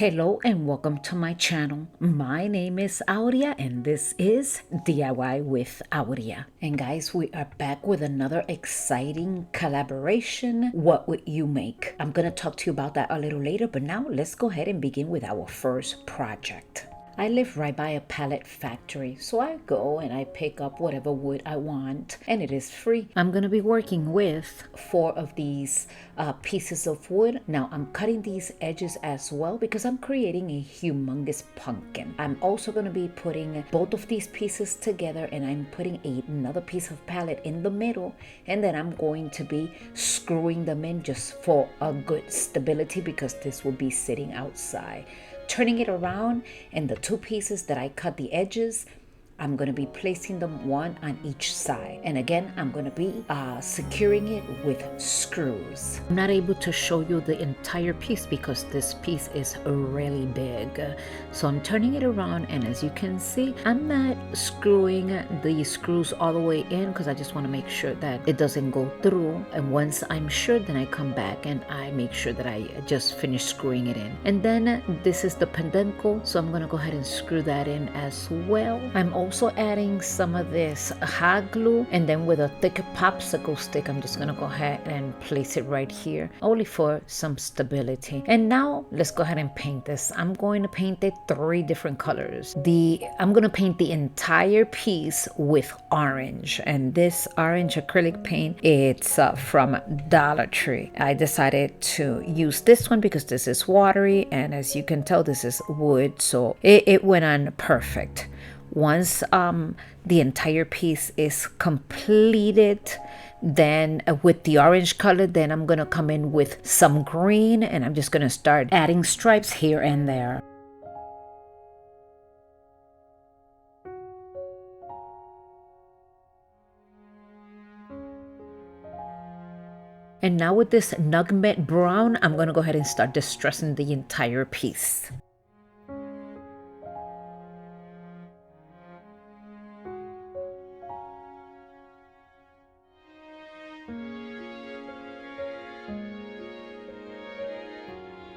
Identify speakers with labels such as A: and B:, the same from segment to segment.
A: Hello and welcome to my channel. My name is Aurea and this is DIY with Aurea. And guys, we are back with another exciting collaboration. What would you make? I'm gonna talk to you about that a little later, but now let's go ahead and begin with our first project. I live right by a pallet factory, so I go and I pick up whatever wood I want, and it is free. I'm gonna be working with 4 of these pieces of wood. Now I'm cutting these edges as well because I'm creating a humongous pumpkin. I'm also gonna be putting both of these pieces together, and I'm putting another piece of pallet in the middle, and then I'm going to be screwing them in just for a good stability because this will be sitting outside. Turning it around, and the 2 pieces that I cut the edges, I'm going to be placing them one on each side. And again, I'm going to be securing it with screws. I'm not able to show you the entire piece because this piece is really big. So I'm turning it around, and as you can see, I'm not screwing the screws all the way in because I just want to make sure that it doesn't go through. And once I'm sure, then I come back and I make sure that I just finish screwing it in. And then this is the pendangle, so I'm going to go ahead and screw that in as well. I'm also adding some of this hot glue, and then with a thick popsicle stick, I'm just gonna go ahead and place it right here, only for some stability. And now let's go ahead and paint this. I'm going to paint it 3 different colors. I'm gonna paint the entire piece with orange, and this orange acrylic paint, it's from Dollar Tree. I decided to use this one because this is watery, and as you can tell, this is wood, so it went on perfect. Once the entire piece is completed, then with the orange color, then I'm gonna come in with some green, and I'm just gonna start adding stripes here and there. And now with this nugget brown, I'm gonna go ahead and start distressing the entire piece.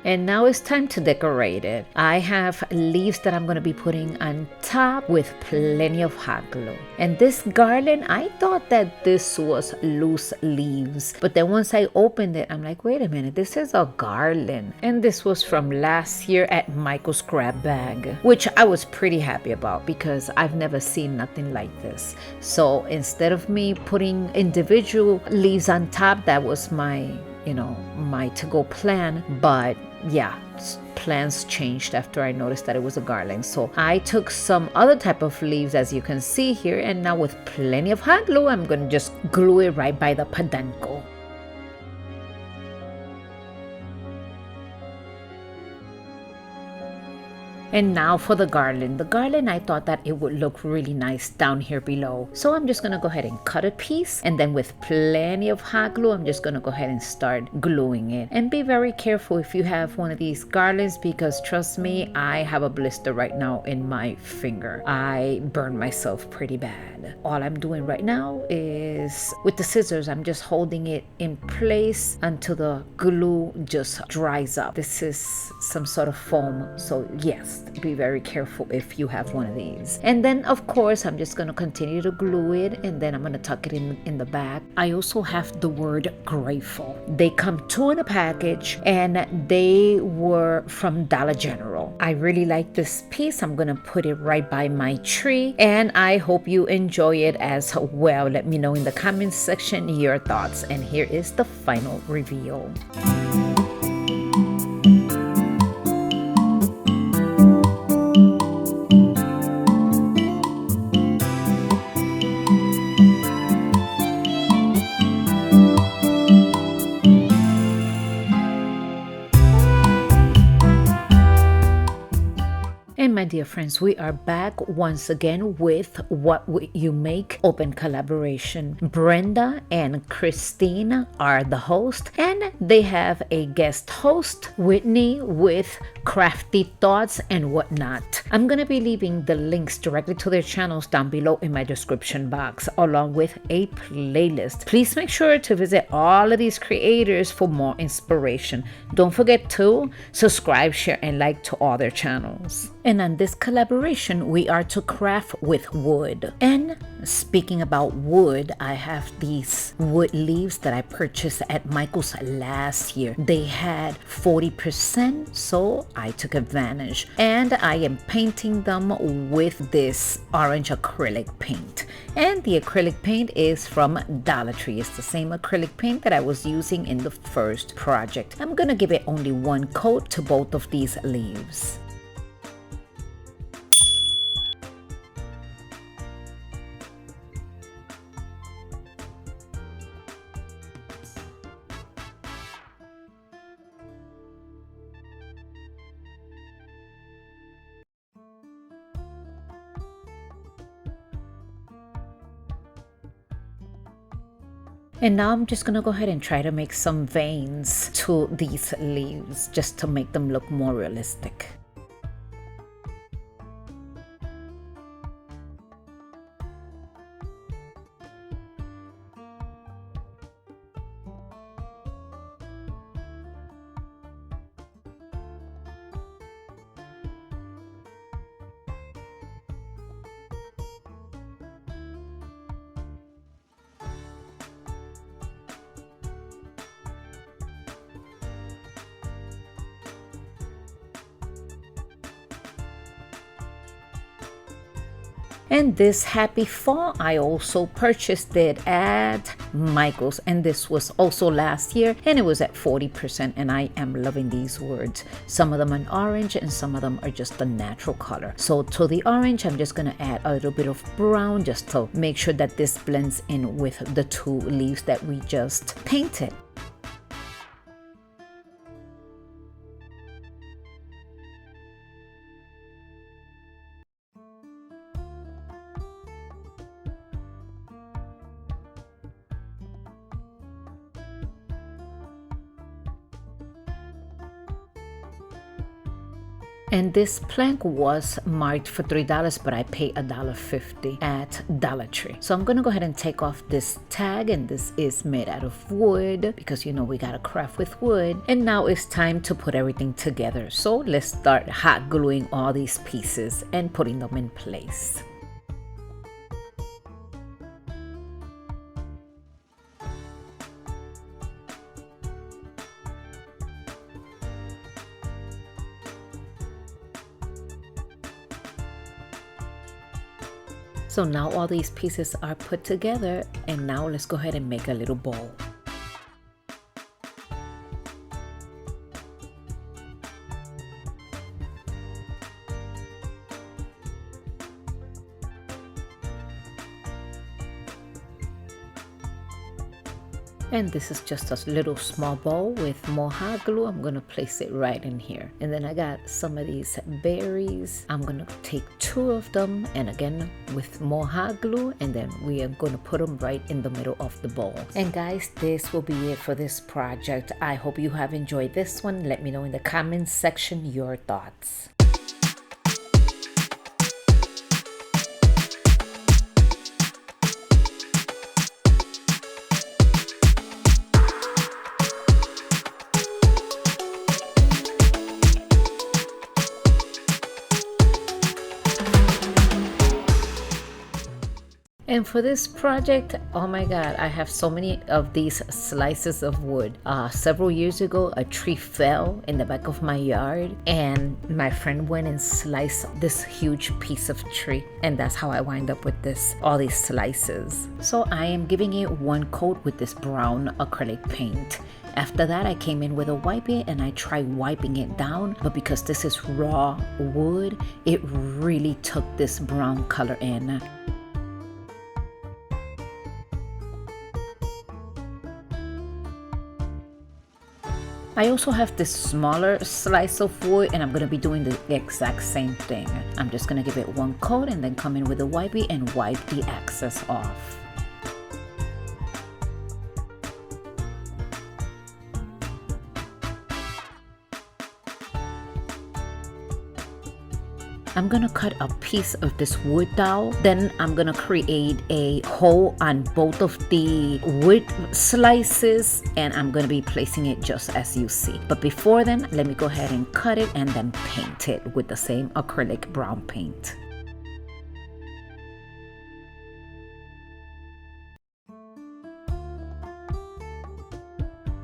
A: And now it's time to decorate it. I have leaves that I'm going to be putting on top with plenty of hot glue. And this garland, I thought that this was loose leaves. But then once I opened it, I'm like, wait a minute, this is a garland. And this was from last year at Michael's Grab Bag, which I was pretty happy about because I've never seen nothing like this. So instead of me putting individual leaves on top, that was my to-go plan. But yeah, plans changed after I noticed that it was a garland. So I took some other type of leaves, as you can see here, and now with plenty of hot glue, I'm gonna just glue it right by the pendangle. And now for the garland. The garland, I thought that it would look really nice down here below. So I'm just gonna go ahead and cut a piece, and then with plenty of hot glue, I'm just gonna go ahead and start gluing it. And be very careful if you have one of these garlands, because trust me, I have a blister right now in my finger. I burned myself pretty bad. All I'm doing right now is with the scissors, I'm just holding it in place until the glue just dries up. This is some sort of foam, so yes, be very careful if you have one of these. And then of course I'm just going to continue to glue it, and then I'm going to tuck it in the back. I also have the word grateful. They come 2 in a package, and they were from Dollar General. I really like this piece. I'm going to put it right by my tree, and I hope you enjoy it as well. Let me know in the comments section your thoughts, and here is the final reveal. And my dear friends, we are back once again with What Would You Make Open Collaboration. Brenda and Christine are the host, and they have a guest host, Whitney, with crafty thoughts and whatnot. I'm gonna be leaving the links directly to their channels down below in my description box, along with a playlist. Please make sure to visit all of these creators for more inspiration. Don't forget to subscribe, share, and like to all their channels. And on this collaboration, we are to craft with wood. And speaking about wood, I have these wood leaves that I purchased at Michael's last year. They had 40%, so I took advantage. And I am painting them with this orange acrylic paint. And the acrylic paint is from Dollar Tree. It's the same acrylic paint that I was using in the first project. I'm gonna give it only one coat to both of these leaves. And now I'm just gonna go ahead and try to make some veins to these leaves just to make them look more realistic. And this happy fall, I also purchased it at Michael's, and this was also last year, and it was at 40%, and I am loving these words. Some of them are orange and some of them are just a natural color. So to the orange, I'm just gonna add a little bit of brown just to make sure that this blends in with the two leaves that we just painted. And this plank was marked for $3, but I paid $1.50 at Dollar Tree. So I'm gonna go ahead and take off this tag, and this is made out of wood because you know we gotta craft with wood. And now it's time to put everything together. So let's start hot gluing all these pieces and putting them in place. So now all these pieces are put together, and now let's go ahead and make a little bowl. And this is just a little small bowl with more hot glue. I'm gonna place it right in here. And then I got some of these berries. I'm gonna take 2 of them, and again with more hot glue, and then we are gonna put them right in the middle of the bowl. And guys, this will be it for this project. I hope you have enjoyed this one. Let me know in the comments section your thoughts. And for this project, oh my god, I have so many of these slices of wood. Several years ago, a tree fell in the back of my yard, and my friend went and sliced this huge piece of tree, and that's how I wind up with all these slices. So I am giving it one coat with this brown acrylic paint. After that, I came in with a wipe it and I tried wiping it down, but because this is raw wood, it really took this brown color in. I also have this smaller slice of wood, and I'm going to be doing the exact same thing. I'm just going to give it one coat and then come in with a wipey and wipe the excess off. I'm gonna cut a piece of this wood dowel. Then I'm gonna create a hole on both of the wood slices, and I'm gonna be placing it just as you see. But before then, let me go ahead and cut it and then paint it with the same acrylic brown paint.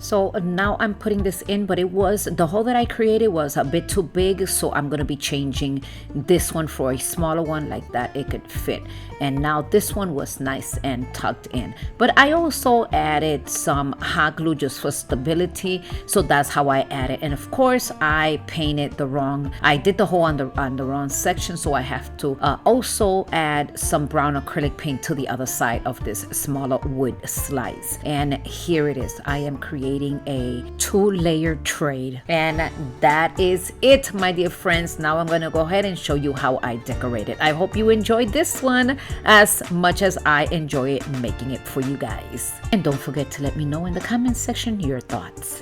A: So now I'm putting this in, but the hole that I created was a bit too big, so I'm gonna be changing this one for a smaller one like that it could fit. And now this one was nice and tucked in. But I also added some hot glue just for stability, so that's how I added. And of course, I did the hole on the wrong section, so I have to also add some brown acrylic paint to the other side of this smaller wood slice. And here it is. I am creating a 2-layer tray, and that is it, my dear friends. Now I'm going to go ahead and show you how I decorate it. I hope you enjoyed this one as much as I enjoy making it for you guys. And don't forget to let me know in the comment section your thoughts.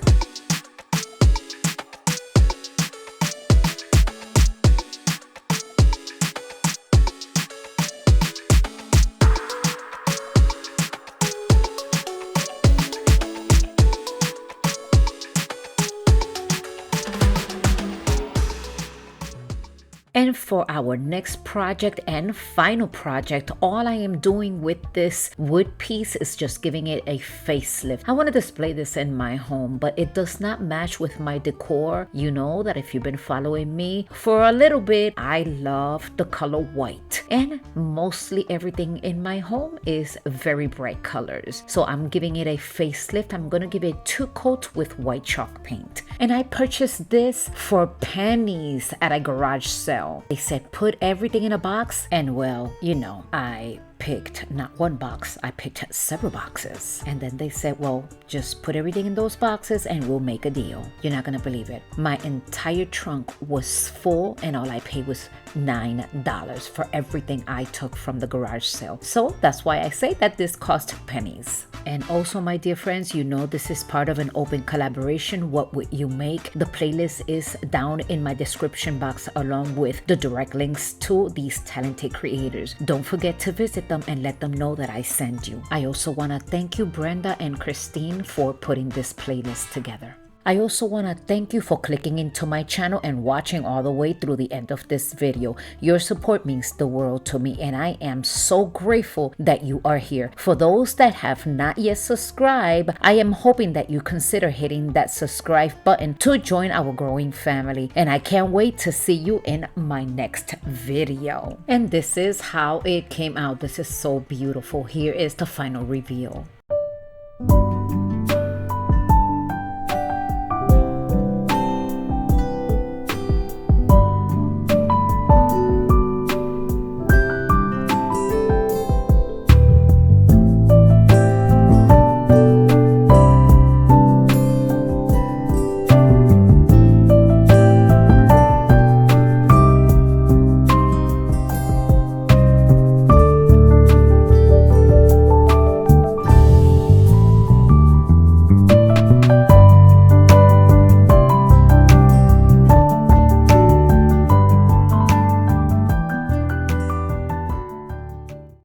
A: And for our next project and final project, all I am doing with this wood piece is just giving it a facelift. I want to display this in my home, but it does not match with my decor. You know that if you've been following me for a little bit, I love the color white. And mostly everything in my home is very bright colors. So I'm giving it a facelift. I'm going to give it 2 coats with white chalk paint. And I purchased this for pennies at a garage sale. They said put everything in a box, and well, you know, I picked not one box, I picked several boxes. And then they said, well, just put everything in those boxes and we'll make a deal. You're not gonna believe it. My entire trunk was full and all I paid was $9 for everything I took from the garage sale. So that's why I say that this cost pennies. And also, my dear friends, you know this is part of an open collaboration. What would you make? The playlist is down in my description box along with the direct links to these talented creators. Don't forget to visit them and let them know that I send you. I also want to thank you, Brenda and Christine, for putting this playlist together. I also want to thank you for clicking into my channel and watching all the way through the end of this video. Your support means the world to me, and I am so grateful that you are here. For those that have not yet subscribed, I am hoping that you consider hitting that subscribe button to join our growing family, and I can't wait to see you in my next video. And this is how it came out. This is so beautiful. Here is the final reveal.